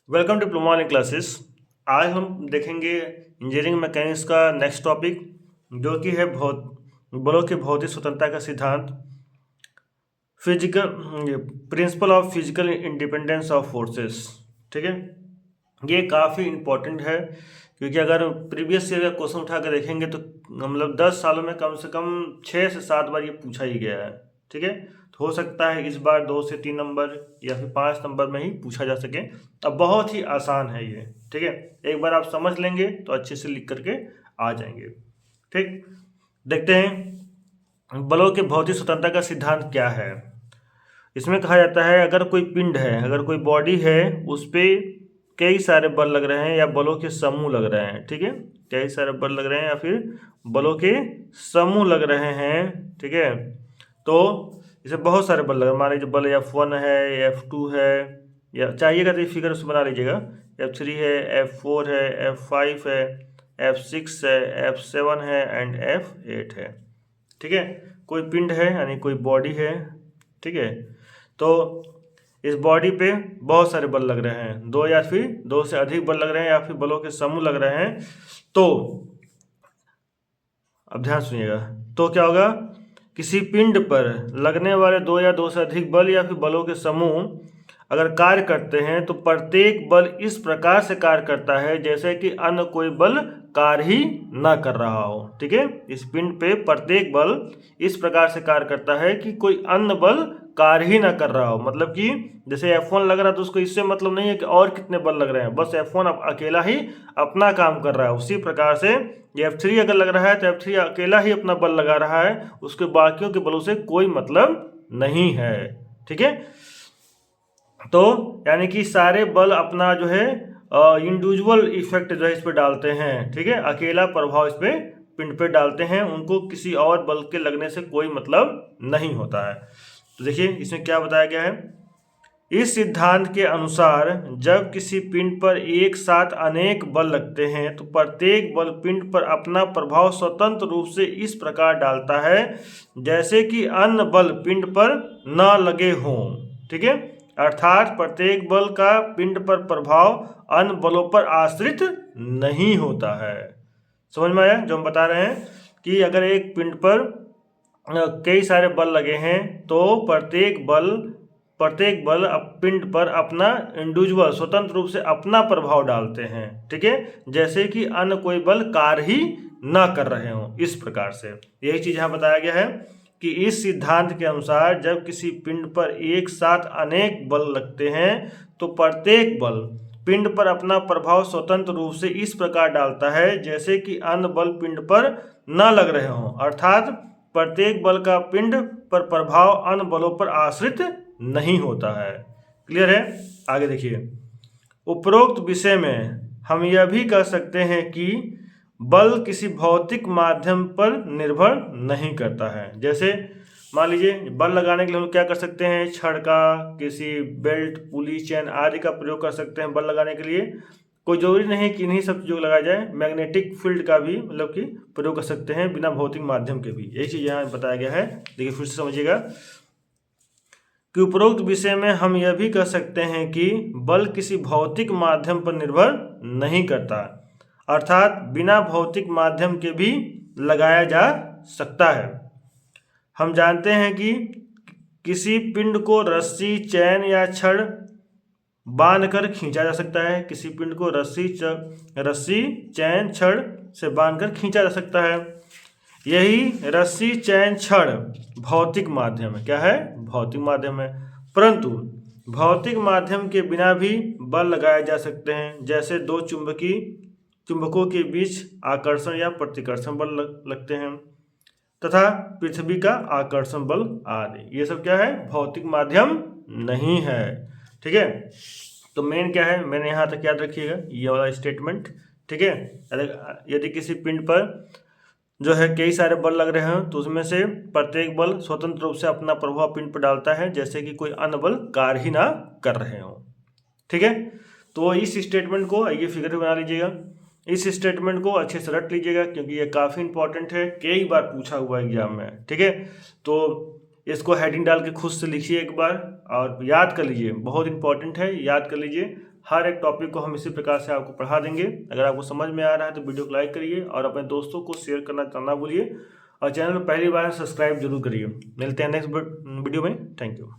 Welcome to diploma online classes. आज हम देखेंगे इंजीनियरिंग मैकेनिक्स का नेक्स्ट टॉपिक, जो कि है बलों की भौतिक स्वतंत्रता का सिद्धांत, physical principle of physical independence of forces. ठीक है, ये काफ़ी इम्पोर्टेंट है क्योंकि अगर प्रीवियस ईयर का क्वेश्चन उठा कर देखेंगे तो मतलब 10 सालों में कम से कम 6 से 7 बार ये पूछा ही गया है। ठीक है, तो हो सकता है इस बार 2 से 3 नंबर या फिर 5 नंबर में ही पूछा जा सके। अब बहुत ही आसान है ये। ठीक है, एक बार आप समझ लेंगे तो अच्छे से लिख करके आ जाएंगे। ठीक, देखते हैं बलों के भौतिक स्वतंत्रता का सिद्धांत क्या है। इसमें कहा जाता है अगर कोई पिंड है, अगर कोई बॉडी है, उस पर कई सारे बल लग रहे हैं या बलों के समूह लग रहे हैं। ठीक है, कई सारे बल लग रहे हैं या फिर बलों के समूह लग रहे हैं। ठीक है, तो इसे बहुत सारे बल लग रहे हैं। मान लीजिए बल F1 है, F2 है, या चाहिएगा तो ये फिगर उसमें बना लीजिएगा। F3 है, F4 है, F5 है, F6 है, F7 है एंड F8 है। ठीक है, कोई पिंड है यानी कोई बॉडी है। ठीक है, तो इस बॉडी पे बहुत सारे बल लग रहे हैं, दो या फिर दो से अधिक बल लग रहे हैं या फिर बलों के समूह लग रहे हैं। तो अब ध्यान सुनिएगा, तो क्या होगा, किसी पिंड पर लगने वाले दो या दो से अधिक बल या फिर बलों के समूह अगर कार्य करते हैं तो प्रत्येक बल इस प्रकार से कार्य करता है जैसे कि अन्य कोई बल कार्य ही ना कर रहा हो। ठीक है, इस पिंड पे प्रत्येक बल इस प्रकार से कार्य करता है कि कोई अन्य बल कार्य ही ना कर रहा हो। मतलब कि जैसे F1 लग रहा है तो उसको इससे मतलब नहीं है कि और कितने बल लग रहे हैं, बस F1 अकेला ही अपना काम कर रहा है। उसी प्रकार से F3 अगर लग रहा है तो F3 अकेला ही अपना बल लगा रहा है, उसके बाकियों के बलों से कोई मतलब नहीं है। ठीक है, तो यानी कि सारे बल अपना जो है इंडिविजुअल इफेक्ट जो है इस पे डालते हैं। ठीक है, अकेला प्रभाव इस पे पिंड पे डालते हैं, उनको किसी और बल के लगने से कोई मतलब नहीं होता है। तो देखिए इसमें क्या बताया गया है। इस सिद्धांत के अनुसार जब किसी पिंड पर एक साथ अनेक बल लगते हैं तो प्रत्येक बल पिंड पर अपना प्रभाव स्वतंत्र रूप से इस प्रकार डालता है जैसे कि अन्य बल पिंड पर न लगे हों। ठीक है, अर्थात प्रत्येक बल का पिंड पर प्रभाव अन्य बलों पर आश्रित नहीं होता है। समझ में आया जो हम बता रहे हैं कि अगर एक पिंड पर कई सारे बल लगे हैं तो प्रत्येक बल पिंड पर अपना इंडिविजुअल स्वतंत्र रूप से अपना प्रभाव डालते हैं। ठीक है, जैसे कि अन्य कोई बल कार्य ही ना कर रहे हों। इस प्रकार से यही चीज यहाँ बताया गया है कि इस सिद्धांत के अनुसार जब किसी पिंड पर एक साथ अनेक बल लगते हैं तो प्रत्येक बल पिंड पर अपना प्रभाव स्वतंत्र रूप से इस प्रकार डालता है जैसे कि अन्य बल पिंड पर न लग रहे हों, अर्थात प्रत्येक बल का पिंड पर प्रभाव अन्य बलों पर आश्रित नहीं होता है। क्लियर है, आगे देखिए। उपरोक्त विषय में हम यह भी कह सकते हैं कि बल किसी भौतिक माध्यम पर निर्भर नहीं करता है। जैसे मान लीजिए बल लगाने के लिए हम क्या कर सकते हैं, छड़ का, किसी बेल्ट, पुली, चैन आदि का प्रयोग कर सकते हैं बल लगाने के लिए। कोई जरूरी नहीं कि इन्हीं सब चीज़ों को लगाया जाए, मैग्नेटिक फील्ड का भी मतलब कि प्रयोग कर सकते हैं बिना भौतिक माध्यम के भी। यही चीज़ यहाँ बताया गया है। देखिए फिर से समझिएगा कि उपरोक्त विषय में हम यह भी कह सकते हैं कि बल किसी भौतिक माध्यम पर निर्भर नहीं करता, अर्थात बिना भौतिक माध्यम के भी लगाया जा सकता है। हम जानते हैं कि किसी पिंड को रस्सी, चैन या छड़ बांधकर खींचा जा सकता है। किसी पिंड को रस्सी, चैन, छड़ से बांधकर खींचा जा सकता है। यही रस्सी, चैन, छड़ भौतिक माध्यम है। क्या है, भौतिक माध्यम है। परंतु भौतिक माध्यम के बिना भी बल लगाए जा सकते हैं, जैसे दो चुंबकों के बीच आकर्षण या प्रतिकर्षण बल लगते हैं तथा पृथ्वी का आकर्षण बल आदि। ये सब क्या है, भौतिक माध्यम नहीं है। ठीक है, तो मेन क्या है, मैंने यहाँ तक याद रखिएगा ये वाला स्टेटमेंट। ठीक है, यदि किसी पिंड पर जो है कई सारे बल लग रहे हैं तो उसमें से प्रत्येक बल स्वतंत्र रूप से अपना प्रभाव पिंड पर डालता है जैसे कि कोई अन्य बल कार्य ही ना कर रहे हो। ठीक है, तो इस स्टेटमेंट को ये फिगर बना लीजिएगा। इस स्टेटमेंट को अच्छे से रट लीजिएगा क्योंकि ये काफ़ी इंपॉर्टेंट है, कई बार पूछा हुआ है एग्जाम में। ठीक है, तो इसको हेडिंग डाल के खुद से लिखिए एक बार और याद कर लीजिए, बहुत इंपॉर्टेंट है, याद कर लीजिए। हर एक टॉपिक को हम इसी प्रकार से आपको पढ़ा देंगे। अगर आपको समझ में आ रहा है तो वीडियो को लाइक करिए और अपने दोस्तों को शेयर करना ना भूलिए, और चैनल में पहली बार सब्सक्राइब जरूर करिए। मिलते हैं नेक्स्ट वीडियो में। Thank you.